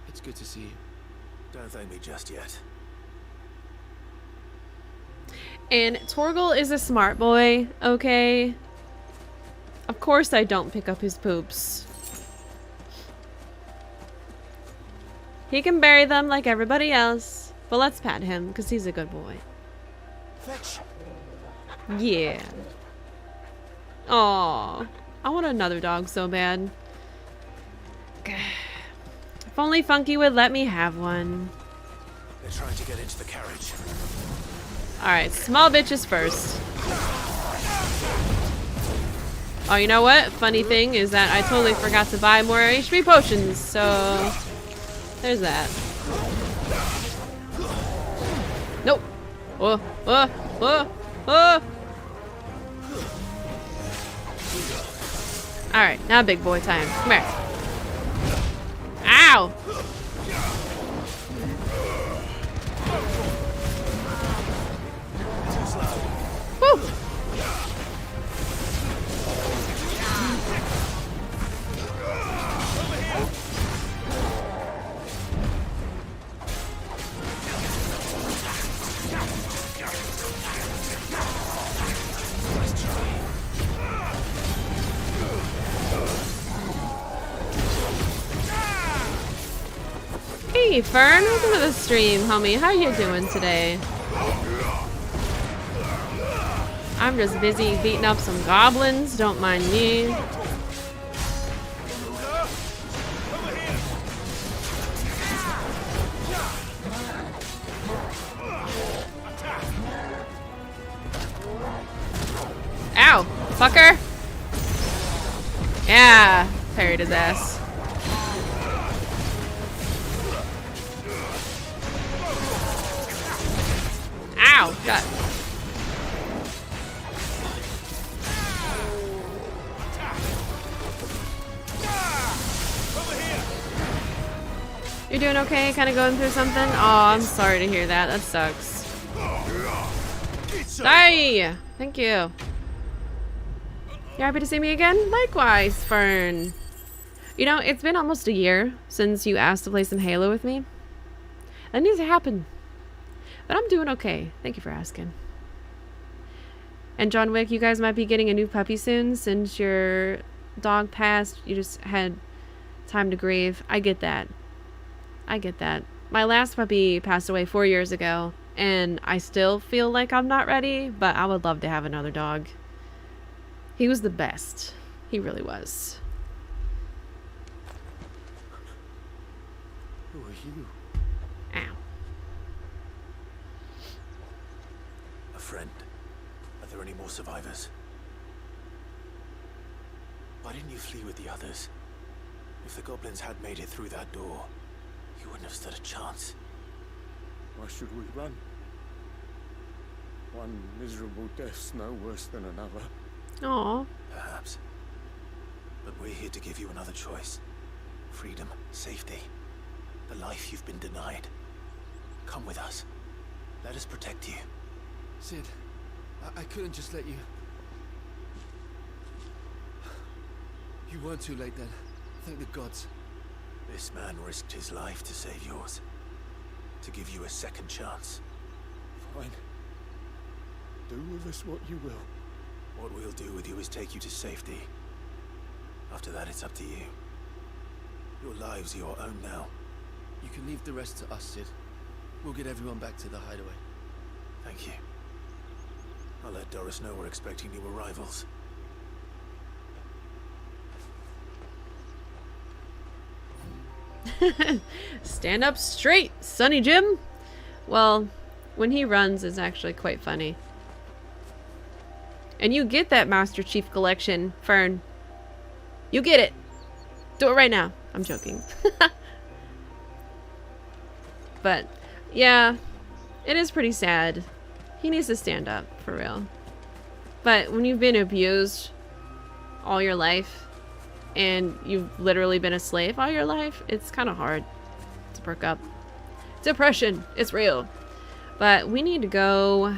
It's good to see you. Don't thank me just yet. And Torgal is a smart boy, okay? Of course I don't pick up his poops. He can bury them like everybody else. But let's pat him, because he's a good boy. Fetch. Yeah. Aww. I want another dog so bad. If only Funky would let me have one. They're trying to get into the carriage. Alright, small bitches first. Oh, you know what? Funny thing is that I totally forgot to buy more HP potions, so there's that. Nope. Oh, oh, oh, oh. Alright, now big boy time. Come here. Ow! Woo! Hey Fern, welcome to the stream, homie. How you doing today? I'm just busy beating up some goblins, don't mind me. Ow, fucker. Yeah, parried his ass. Ow, God. You're doing okay? Kind of going through something? Oh, I'm sorry to hear that. That sucks. Die! Thank you. You happy to see me again? Likewise, Fern. You know, it's been almost a year since you asked to play some Halo with me. That needs to happen. But I'm doing okay. Thank you for asking. And John Wick, you guys might be getting a new puppy soon since your dog passed. You just had time to grieve. I get that. I get that. My last puppy passed away 4 years ago, and I still feel like I'm not ready, but I would love to have another dog. He was the best. He really was. Who are you? Ow. A friend. Are there any more survivors? Why didn't you flee with the others? If the goblins had made it through that door, you wouldn't have stood a chance. Why should we run? One miserable death's no worse than another. Aw. Perhaps. But we're here to give you another choice. Freedom, safety, the life you've been denied. Come with us. Let us protect you. Sid, I couldn't just let you... You weren't too late then. Thank the gods. This man risked his life to save yours. To give you a second chance. Fine. Do with us what you will. What we'll do with you is take you to safety. After that, it's up to you. Your lives are your own now. You can leave the rest to us, Sid. We'll get everyone back to the hideaway. Thank you. I'll let Doris know we're expecting new arrivals. Stand up straight, Sonny Jim. Well, when he runs is actually quite funny. And you get that Master Chief Collection, Fern. You get it. Do it right now. I'm joking. But, yeah, it is pretty sad. He needs to stand up, for real. But when you've been abused all your life, and you've literally been a slave all your life, it's kind of hard to perk up. Depression, it's real. But we need to go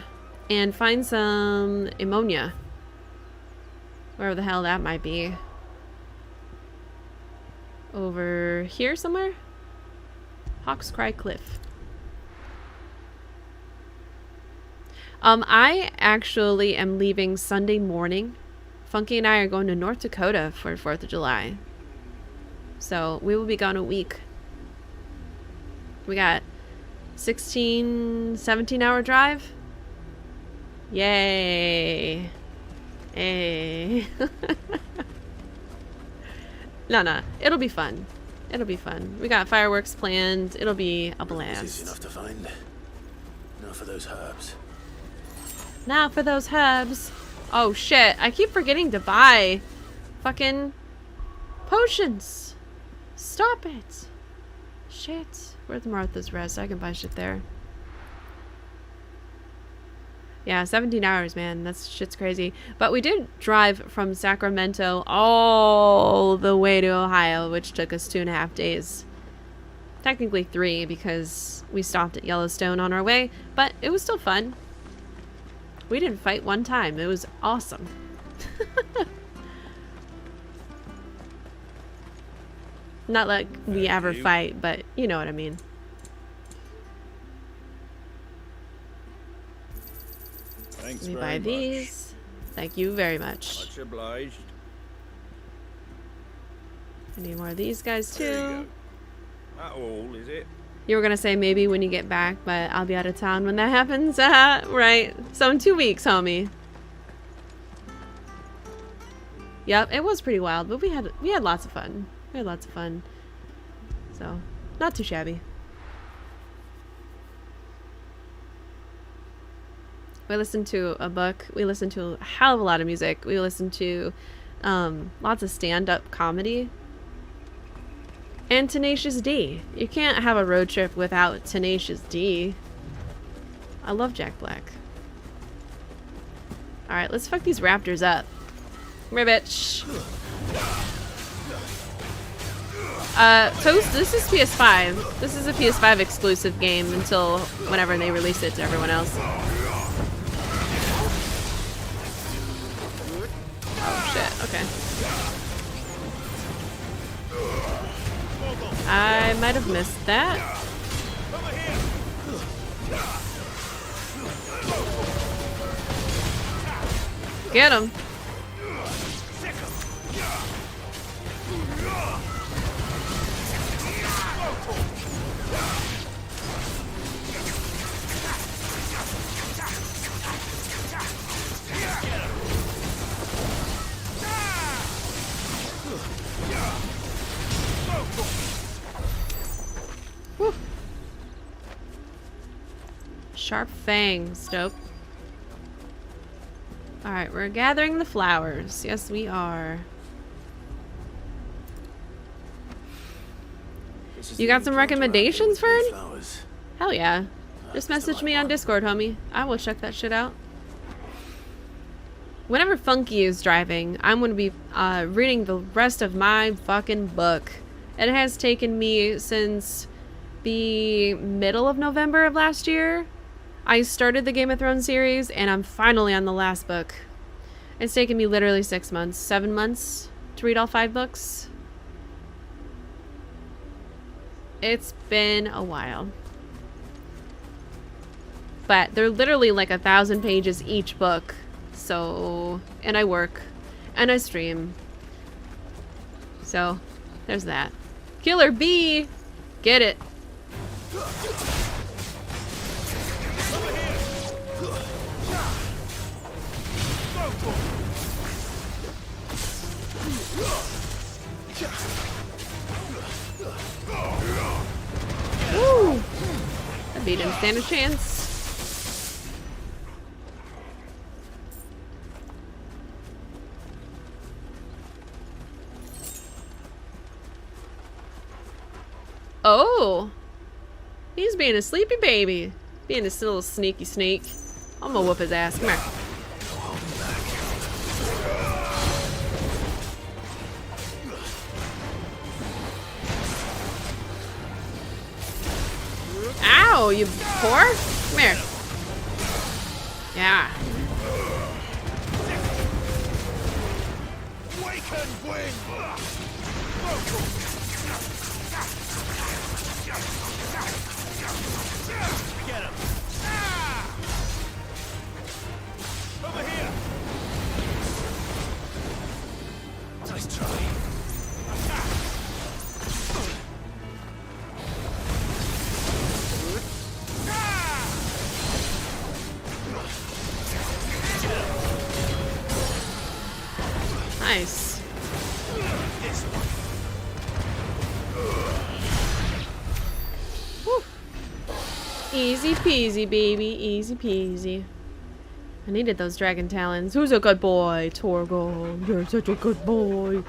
and find some ammonia. Wherever the hell that might be. Over here somewhere? Hawk's Cry Cliff. I actually am leaving Sunday morning. Funky and I are going to North Dakota for 4th of July. So we will be gone a week. We got 17 hour drive. Yay. Hey. No. It'll be fun. It'll be fun. We got fireworks planned. It'll be a blast. This is enough to find. Now for those herbs. Now for those herbs. Oh shit, I keep forgetting to buy fucking potions. Stop it. Shit. Where's Martha's Rest? I can buy shit there. Yeah, 17 hours, man. That's shit's crazy. But we did drive from Sacramento all the way to Ohio, which took us 2.5 days. Technically 3 because we stopped at Yellowstone on our way, but it was still fun. We didn't fight one time. It was awesome. Not like we ever fight, but you know what I mean. Thanks Let me very buy much. these. Thank you very much. Much obliged. I need more of these guys There you too. go. That all, is it? You were gonna say maybe when you get back, but I'll be out of town when that happens. Right. So in 2 weeks, homie. Yep, it was pretty wild, but we had lots of fun. We had lots of fun. So, not too shabby. We listened to a book. We listened to a hell of a lot of music. We listened to lots of stand-up comedy. And Tenacious D. You can't have a road trip without Tenacious D. I love Jack Black. Alright, let's fuck these raptors up. Come here, bitch. Toast, this is PS5. This is a PS5 exclusive game until whenever they release it to everyone else. Oh shit, okay. I might have missed that. Get him. Whew. Sharp fangs, dope. Alright, we're gathering the flowers. Yes, we are. You got some recommendations, Fern? Hell yeah. Just message me on Discord, homie. I will check that shit out. Whenever Funky is driving, I'm going to be reading the rest of my fucking book. It has taken me since the middle of November of last year. I started the Game of Thrones series, and I'm finally on the last book. It's taken me literally 6 months, 7 months to read all 5 books. It's been a while. But they're literally like 1,000 pages each book. So, and I work. And I stream. So, there's that. Killer bee! Get it. Woo! That bee didn't stand a chance. Oh! He's being a sleepy baby. Being a little sneaky sneak. I'm gonna whoop his ass. Come here. Ow, you whore! Come here. Yeah. Get him! Over here! Nice try. Nice. Woo. Easy peasy, baby. Easy peasy. I needed those dragon talons. Who's a good boy? Torgal, you're such a good boy.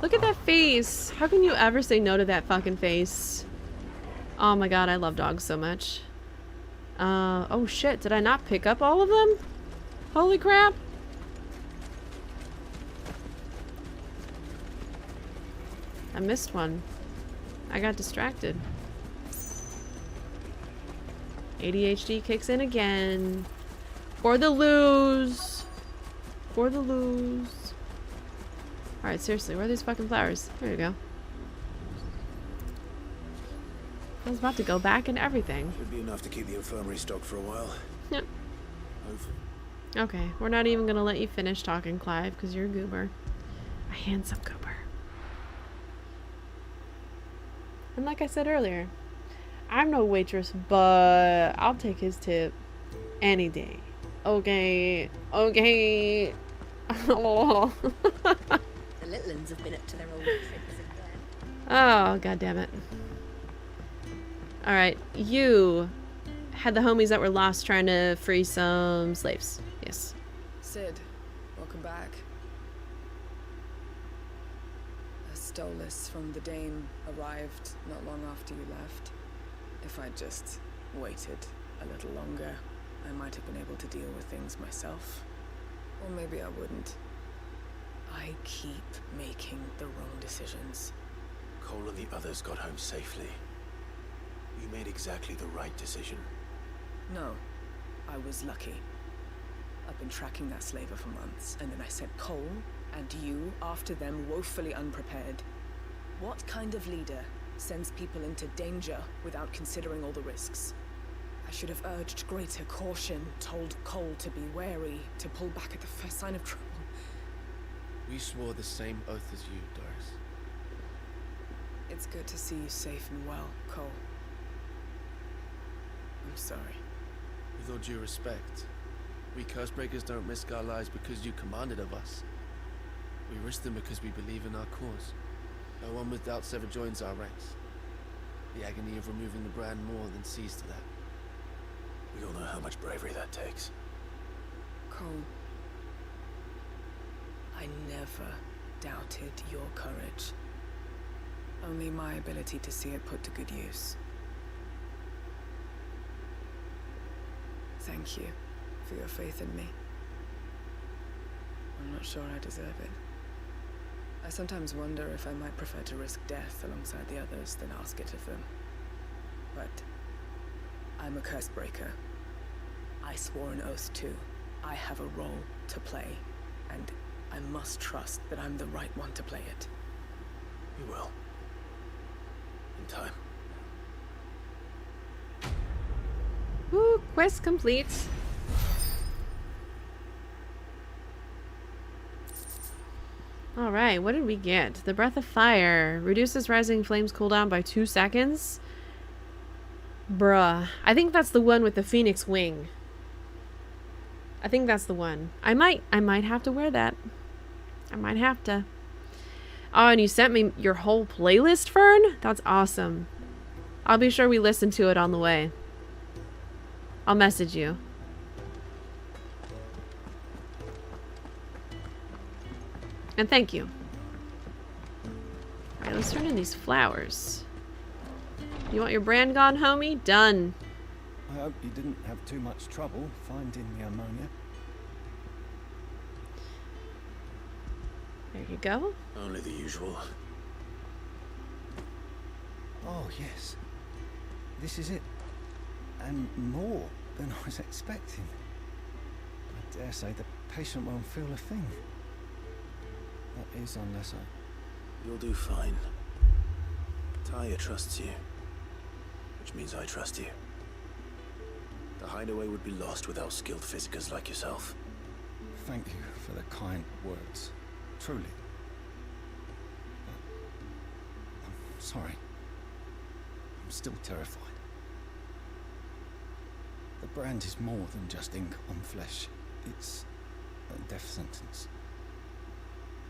Look at that face. How can you ever say no to that fucking face? Oh my god, I love dogs so much. Oh shit, did I not pick up all of them? Holy crap. I missed one. I got distracted. ADHD kicks in again. For the lose. For the lose. Alright, seriously, where are these fucking flowers? There you go. I was about to go back and everything. Should be enough to keep the infirmary stocked for a while. Yep. Hopefully. Okay, we're not even gonna let you finish talking, Clive, because you're a goober. A handsome goober. And like I said earlier, I'm no waitress, but I'll take his tip any day. Okay. Okay. Oh. The little ones have been up to their old tricks again. Oh, god damn it. Alright, you had the homies that were lost trying to free some slaves. Yes. Sid, welcome back. Stolas from the Dame arrived not long after you left. If I'd just waited a little longer, I might have been able to deal with things myself. Or maybe I wouldn't. I keep making the wrong decisions. Cole and the others got home safely. You made exactly the right decision. No, I was lucky. I've been tracking that slaver for months, and then I sent Cole and you after them woefully unprepared. What kind of leader sends people into danger without considering all the risks? I should have urged greater caution, told Cole to be wary, to pull back at the first sign of trouble. We swore the same oath as you, Doris. It's good to see you safe and well, Cole. I'm sorry. With all due respect, we Cursebreakers don't risk our lives because you commanded of us. We risk them because we believe in our cause. No one with doubts ever joins our ranks. The agony of removing the brand more than sees to that. We all know how much bravery that takes. Cole, I never doubted your courage. Only my ability to see it put to good use. Thank you for your faith in me. I'm not sure I deserve it. I sometimes wonder if I might prefer to risk death alongside the others than ask it of them. But I'm a Cursebreaker. I swore an oath too. I have a role to play, and I must trust that I'm the right one to play it. You will. In time. Quest complete. Alright, what did we get? The Breath of Fire. Reduces rising flames cooldown by 2 seconds. Bruh. I think that's the one with the phoenix wing. I think that's the one. I might have to wear that. I might have to. Oh, and you sent me your whole playlist, Fern? That's awesome. I'll be sure we listen to it on the way. I'll message you. And thank you. Alright, let's turn in these flowers. You want your brand gone, homie? Done. I hope you didn't have too much trouble finding the ammonia. There you go. Only the usual. Oh, yes. This is it. And more than I was expecting. I dare say the patient won't feel a thing. That is, unless I... You'll do fine. Taya trusts you. Which means I trust you. The hideaway would be lost without skilled physicers like yourself. Thank you for the kind words. Truly. But I'm sorry. I'm still terrified. The brand is more than just ink on flesh. It's a death sentence.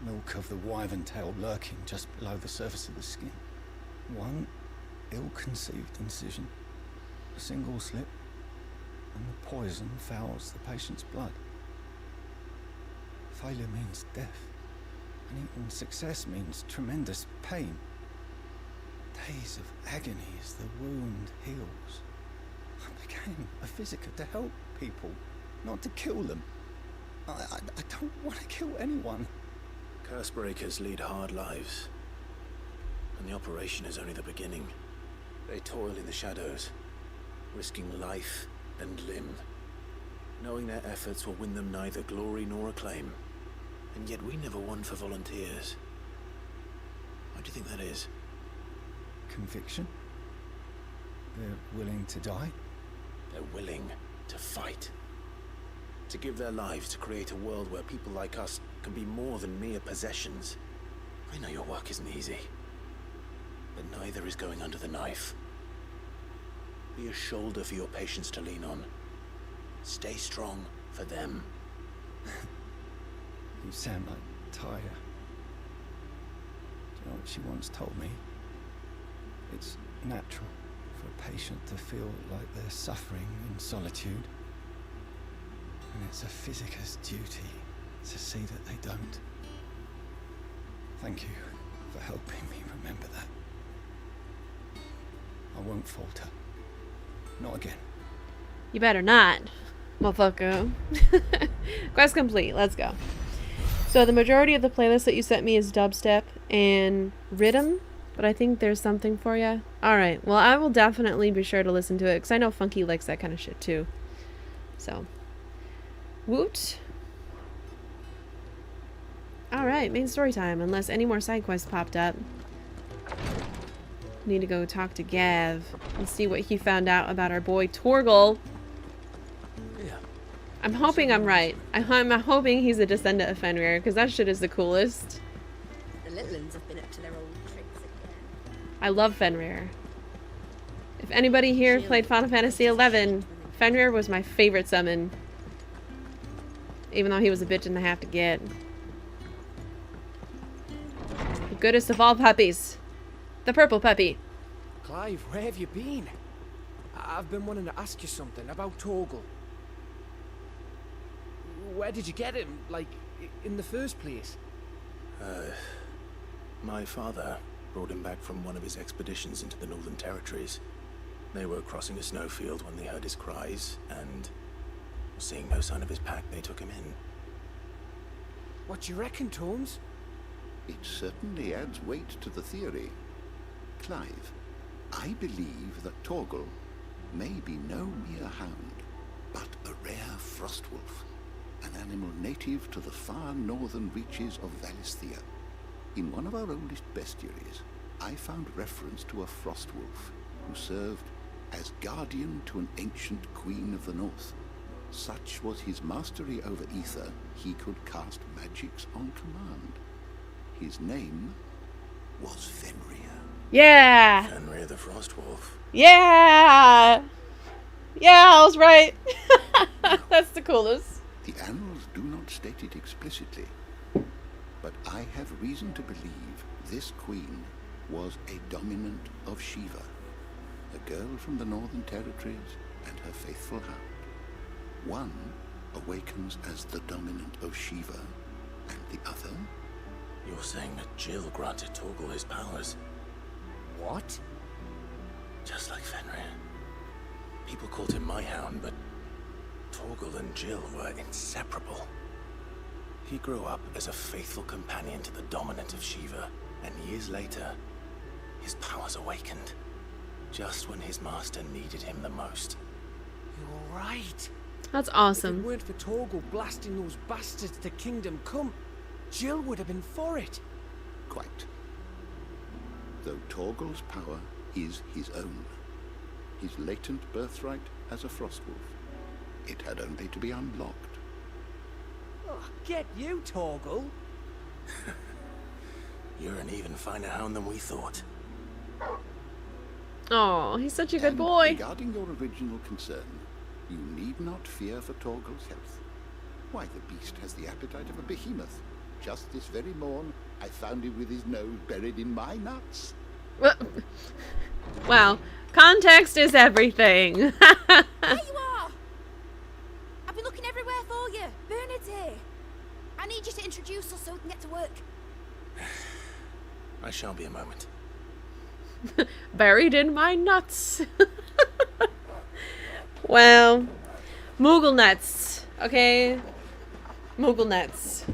Milk of the wyvern tail lurking just below the surface of the skin. One ill-conceived incision, a single slip, and the poison fouls the patient's blood. Failure means death, and even success means tremendous pain. Days of agony as the wound heals. I became a physiker to help people, not to kill them. I don't want to kill anyone. Cursebreakers lead hard lives, and the operation is only the beginning. They toil in the shadows, risking life and limb, knowing their efforts will win them neither glory nor acclaim. And yet we never won for volunteers. Why do you think that is? Conviction? They're willing to die? They're willing to fight. To give their lives to create a world where people like us can be more than mere possessions. I know your work isn't easy, but neither is going under the knife. Be a shoulder for your patients to lean on. Stay strong for them. You sound like Taya. Do you know what she once told me? It's natural for a patient to feel like they're suffering in solitude. And it's a physiker's duty to see that they don't. Thank you for helping me remember that. I won't falter. Not again. You better not, motherfucker. Quest complete. Let's go. So the majority of the playlist that you sent me is dubstep and rhythm, but I think there's something for you. Alright, well I will definitely be sure to listen to it, because I know Funky likes that kind of shit too. So, woot. Alright, main story time, unless any more side quests popped up. Need to go talk to Gav and see what he found out about our boy Torgal. Yeah. I'm hoping I'm right. I'm hoping he's a descendant of Fenrir, because that shit is the coolest. The little ones have been up to their old tricks again. I love Fenrir. If anybody here played Final Fantasy XI, Fenrir was my favorite summon. Even though he was a bitch and a half to get. The goodest of all puppies. The purple puppy. Clive, where have you been? I've been wanting to ask you something about Torgal. Where did you get him, like, in the first place? My father brought him back from one of his expeditions into the Northern Territories. They were crossing a snowfield when they heard his cries, and seeing no sign of his pack, they took him in. What do you reckon, Tomes? It certainly adds weight to the theory. Clive, I believe that Torgal may be no mere hound, but a rare frostwolf, an animal native to the far northern reaches of Valisthea. In one of our oldest bestiaries, I found reference to a frostwolf who served as guardian to an ancient queen of the north. Such was his mastery over ether, he could cast magics on command. His name was Fenrir. Yeah! Fenrir the Frostwolf. Yeah! Yeah, I was right. That's the coolest. The annals do not state it explicitly, but I have reason to believe this queen was a dominant of Shiva, a girl from the Northern Territories and her faithful hound. One awakens as the dominant of Shiva, and the other... You're saying that Jill granted Torgal his powers? What? Just like Fenrir. People called him my hound, but Torgal and Jill were inseparable. He grew up as a faithful companion to the dominant of Shiva, and years later, his powers awakened, just when his master needed him the most. You're right. That's If awesome. it weren't for Torgal blasting those bastards to Kingdom Come, Jill would have been for it. Quite. Though Torgal's power is his own, his latent birthright as a Frostwolf, it had only to be unlocked. Oh, get you, Torgal. You're an even finer hound than we thought. Oh, he's such a good And boy. regarding your original concern, you need not fear for Torgal's health. Why, the beast has the appetite of a behemoth. Just this very morn, I found him with his nose buried in my nuts. Wow, context is everything. There you are! I've been looking everywhere for you. Bernard's here. I need you to introduce us so we can get to work. I shall be a moment. Buried in my nuts. Well, Moogle nuts. Okay? Moogle nuts.